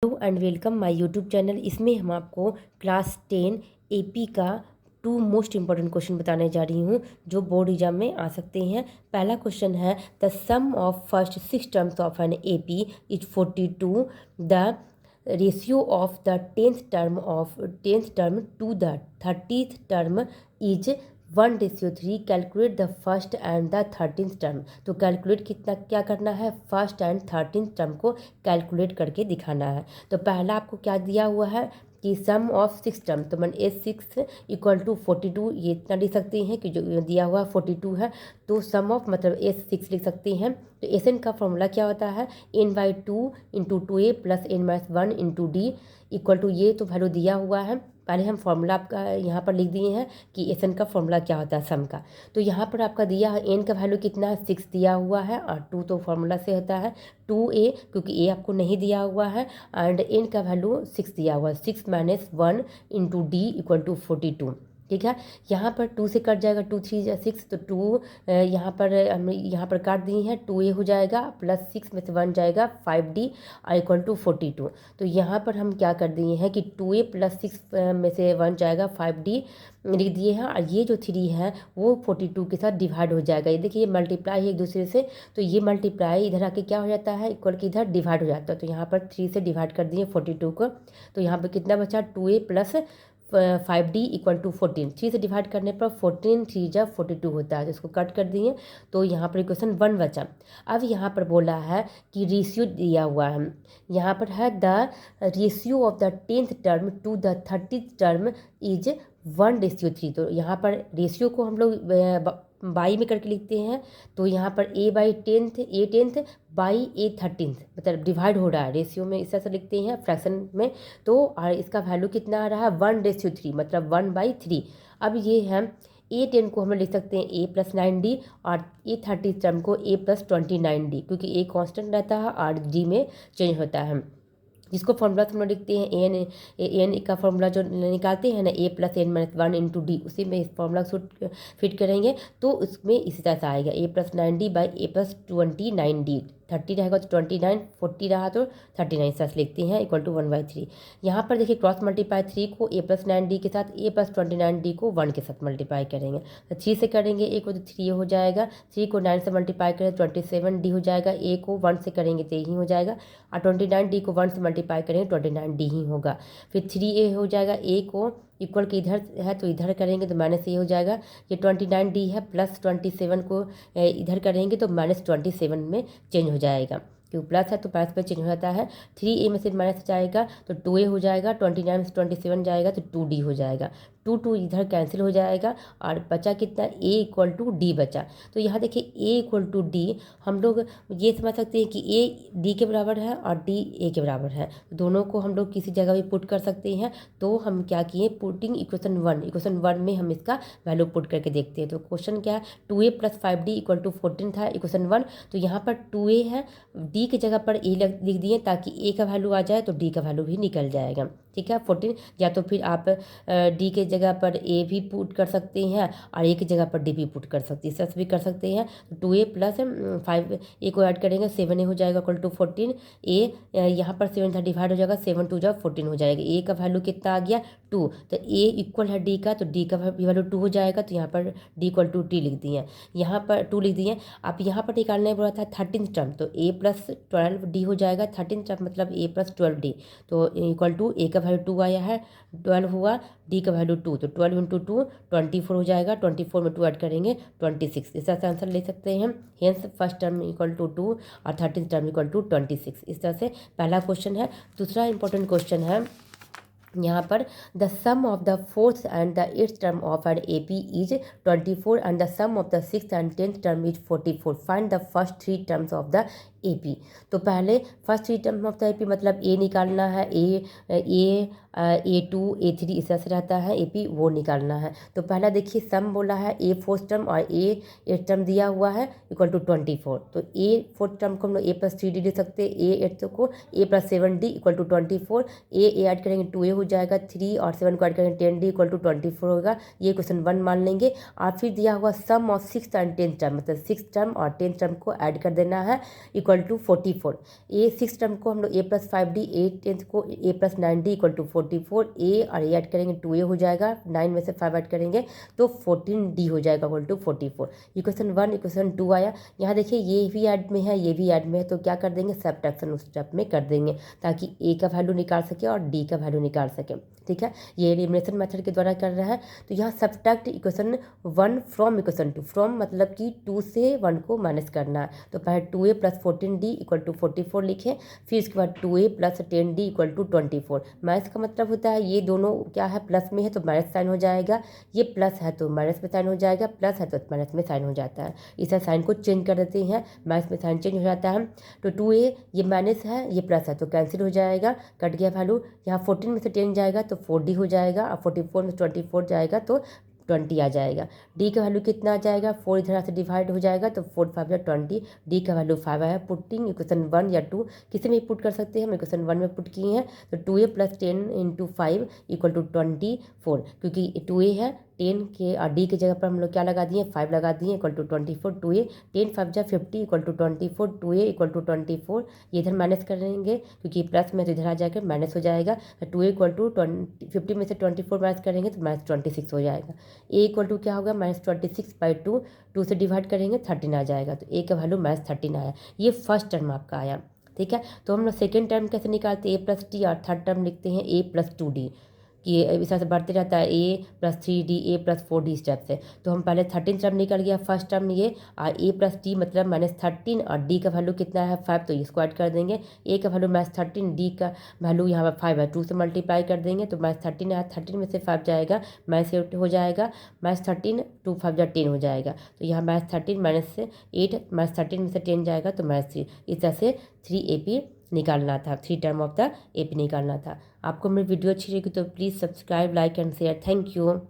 Hello and welcome my YouTube channel. इसमें हम आपको क्लास 10 एपी का 2 मोस्ट इम्पॉर्टेंट क्वेश्चन बताने जा रही हूँ जो बोर्ड एग्जाम में आ सकते हैं। पहला क्वेश्चन है the sum of first 6 terms of an AP is 42। The ratio of the tenth term to the 30th term is 1:3। Calculate the first and the 13th term. तो कैलकुलेट क्या करना है, first and 13th term को calculate करके दिखाना है। तो पहला आपको क्या दिया हुआ है कि सम ऑफ 6 टर्म, तो मैंने A6 इक्वल टू 42 ये इतना लिख सकते हैं कि जो दिया हुआ 42 है। तो सम ऑफ मतलब A6 लिख सकते हैं। तो एस एन का फॉर्मूला क्या होता है, n/2 into 2a plus n-1 into d equal to ये तो वैल्यू दिया हुआ है। पहले हम फॉर्मूला आपका यहाँ पर लिख दिए हैं कि एस एन का फॉर्मूला क्या होता है सम का। तो यहाँ पर आपका दिया है एन का वैल्यू कितना है 6 दिया हुआ है और 2 तो फॉर्मूला से होता है 2a क्योंकि a आपको नहीं दिया हुआ है एंड एन का वैल्यू 6 दिया हुआ है 6 - 1 इंटू डी इक्वल टू 42। ठीक है, यहाँ पर 2 से कट जाएगा, 2 3 या 6 तो 2 यहाँ पर हम यहाँ पर काट दिए हैं, 2a हो जाएगा प्लस 6 में से 1 जाएगा 5d और इक्वल टू 42। तो यहाँ पर हम क्या कर दिए हैं कि 2a प्लस 6 में से 1 जाएगा 5d लिख दिए हैं और ये जो 3 है वो 42 के साथ डिवाइड हो जाएगा। ये देखिए ये मल्टीप्लाई है एक दूसरे से, तो ये मल्टीप्लाई इधर आके क्या हो जाता है इक्वल की इधर डिवाइड हो जाता है। तो यहाँ पर 3 से डिवाइड कर दिए 42 को, तो यहाँ पर कितना बचा 2a plus 5d equal to 14। 3 से डिवाइड करने पर 14 3 जा 42 होता है, तो इसको कट कर दिए तो यहाँ पर इक्वेशन 1 बचा। अब यहाँ पर बोला है कि रेशियो दिया हुआ है, यहाँ पर है the ratio of the 10th term to the 30th term is 1:3। तो यहाँ पर रेशियो को हम लोग बाई में करके लिखते हैं। तो यहाँ पर a10th बाई a13th मतलब डिवाइड हो रहा है रेशियो में, इस तरह से लिखते हैं फ्रैक्शन में। तो और इसका वैल्यू कितना आ रहा है 1:3 मतलब 1/3। अब ये है a10 को हम लिख सकते हैं a प्लस 9d और a30 टर्म को a प्लस 29d क्योंकि a कांस्टेंट रहता है और d में चेंज होता है। जिसको फॉर्मूला हम लोग लिखते हैं एन का फॉर्मूला जो निकालते हैं ना a plus n-1 into D, उसी में इस फॉर्मूला को फिट करेंगे तो उसमें इसी तरह से आएगा a plus 9d by a plus 29d। 30 रहेगा तो 29, 40 रहा तो 39 से लिखते हैं इक्वल टू 1/3। यहाँ पर देखिए क्रॉस मल्टीप्लाई 3 को a प्लस 9d के साथ a प्लस 29d को 1 के साथ मल्टीप्लाई करेंगे। तो 3 से करेंगे a को तो 3 हो जाएगा, 3 को 9 से मल्टीप्लाई करें 27d हो जाएगा, a को 1 से करेंगे तो यही हो जाएगा और 29d को 1 से मल्टीप्लाई करेंगे 29d ही होगा। फिर 3a हो जाएगा, a को इक्वल के इधर है तो इधर करेंगे तो माइनस ए हो जाएगा। ये 29d है प्लस 27 को इधर करेंगे तो -27 में चेंज हो जाएगा, क्योंकि प्लस है तो प्लस पे चेंज हो जाता है। 3a में से माइनस जाएगा तो 2a हो जाएगा, 29 में से 27 जाएगा तो 2d हो जाएगा, 2 इधर कैंसिल हो जाएगा और बचा कितना a इक्वल टू डी बचा। तो यहाँ देखिए a इक्वल टू डी हम लोग ये समझ सकते हैं कि a d के बराबर है और d a के बराबर है, दोनों को हम लोग किसी जगह भी पुट कर सकते हैं। तो हम क्या किए पुटिंग इक्वेशन 1 में हम इसका वैल्यू पुट करके देखते हैं। तो क्वेश्चन क्या है 2a plus 5d equal to 14 था इक्वेशन 1। तो यहाँ पर 2a है, d की जगह पर a लिख दिए ताकि a का वैल्यू आ जाए तो d का वैल्यू भी निकल जाएगा। ठीक है 14, या तो फिर आप d के जगह पर a भी पुट कर सकते हैं और a की जगह पर d भी पुट कर सकते हैं, इस भी कर सकते हैं। तो 2a प्लस 5a को ऐड करेंगे 7a हो जाएगा इक्वल टू 14। a यहाँ पर 7 था डिवाइड हो जाएगा 7 2 जा 14 हो जाएगा। a का वैल्यू कितना आ गया 2, तो a इक्वल है d का तो d का वैल्यू 2 हो जाएगा। तो यहाँ पर d इक्वल टू t लिख दिए, यहाँ पर 2 लिख दिए। आप यहाँ पर निकालने बोला था 13th टर्म, तो a प्लस 12d हो जाएगा। 13th टर्म मतलब a प्लस 12d, तो इक्वल टू a का वैल्यू 2 आया है, 12 हुआ, d का वैल्यू 2, तो 12 इंटू 2 24 हो जाएगा, 24 में 2 ऐड करेंगे 26। इस तरह से आंसर ले सकते हैं। Hence first term equal to 2 और 13th टर्म इक्वल टू 26। इस तरह से पहला क्वेश्चन है। दूसरा इंपॉर्टेंट क्वेश्चन है यहाँ पर the sum of the 4th and the 8th term of an AP is 24 and the sum of the 6th and 10th term is 44। Find the first 3 terms of the AP। तो पहले first 3 term of the AP मतलब a निकालना है, a2 a3 इस तरह से रहता है AP वो निकालना है। तो पहला देखिए सम बोला है a 4th टर्म और a 8th टर्म दिया हुआ है इक्वल टू 24। तो a 4th टर्म को हम लोग a प्लस 3d लिख सकते हैं, a 8th को a plus 7d equal to 24। a add करेंगे 2a हो जाएगा 3 और 7 को ऐड करेंगे 10D इक्वल टू 24 होगा। ये क्वेश्चन 1 मान लेंगे। और फिर दिया हुआ सम of 6th and 10th term, मतलब 6th टर्म और 10th टर्म को ऐड कर देना है equal to 44। A 6th term को हम लोग a+5d, ए 10th को a+9d इक्वल टू 44। ए और ए ऐड करेंगे 2a हो जाएगा, 9 में से 5 ऐड करेंगे तो 14d हो जाएगा इक्वल टू 44। इक्वेशन 1 इक्वेशन 2 आया। यहाँ देखिए ये भी ऐड में है, ये भी ऐड में है, तो क्या कर देंगे सब्ट्रैक्शन उस स्टेप में कर देंगे ताकि ए का वैल्यू निकाल सके और डी का वैल्यू निकाल सके। ठीक है, ये एलिमिनेशन मेथड के द्वारा कर रहा है। तो यहाँ subtract equation 1 from equation 2, from मतलब कि 2 से 1 को माइनस करना है। तो पहले 2a + 14d इक्वल टू 44 लिखें, फिर इसके बाद 2a + 10d equal to 24। Minus का मतलब होता है ये दोनों क्या है प्लस में है तो माइनस साइन हो जाएगा, ये प्लस है तो माइनस में साइन हो जाएगा, प्लस है तो माइनस में साइन हो जाता है। इस साइन को चेंज कर देते हैं, माइनस में साइन चेंज हो जाता है। तो 2a ये माइनस है ये प्लस है तो कैंसिल हो जाएगा, कट गया वैल्यू। यहाँ 14 में से 10 जाएगा तो 4d हो जाएगा और 44 में 24 जाएगा तो 20 आ जाएगा। डी का वैल्यू कितना आ जाएगा, 4 इधर से डिवाइड हो जाएगा तो 4 5 20। डी का वैल्यू 5 आया। पुटिंग इक्वेशन 1 या 2 किसी में पुट कर सकते हैं, हम इक्वेशन 1 में पुट किए हैं। तो 2a + 10 × 5 इक्वल टू 24, क्योंकि 2a है 10 के और डी की जगह पर हम लोग क्या लगा दिए 5 लगा दिए इक्वल टू 24। 2a 10 5 जा 50 equal to 24, 2a equal to 24। ये इधर माइनस करेंगे क्योंकि प्लस में तो इधर आ जाएगा माइनस हो जाएगा। तो 2a इक्वल टू 50 में से 24 माइनस करेंगे तो -26 हो जाएगा। a इक्वल टू क्या होगा -26/2, 2 से डिवाइड करेंगे 13 आ जाएगा। तो a का वैल्यू -13 आया। ये फर्स्ट टर्म आपका आया। ठीक है, तो हम लोग सेकेंड टर्म कैसे निकालते हैं, a + t और थर्ड टर्म लिखते हैं a + 2d कि इस तरह से बढ़ते रहता है a + 3d a + 4d step से। तो हम पहले 13 टर्म निकल गया फर्स्ट टर्म ये, और a + t मतलब -13 और d का वैल्यू कितना है 5 तो इसको ऐड कर देंगे। a का वैल्यू -13, d का वैल्यू यहाँ पर 5 है, 2 से मल्टीप्लाई कर देंगे तो -13 है, 13 में से 5 जाएगा -8 हो जाएगा, -13 2 5 जा 10 हो जाएगा। तो यहाँ -13 - से 8 -13 में से 10 जाएगा तो -3। इस तरह से 3AP निकालना था, 3 टर्म ऑफ द AP निकालना था। आपको मेरी वीडियो अच्छी लगी तो please subscribe, like and share. Thank you.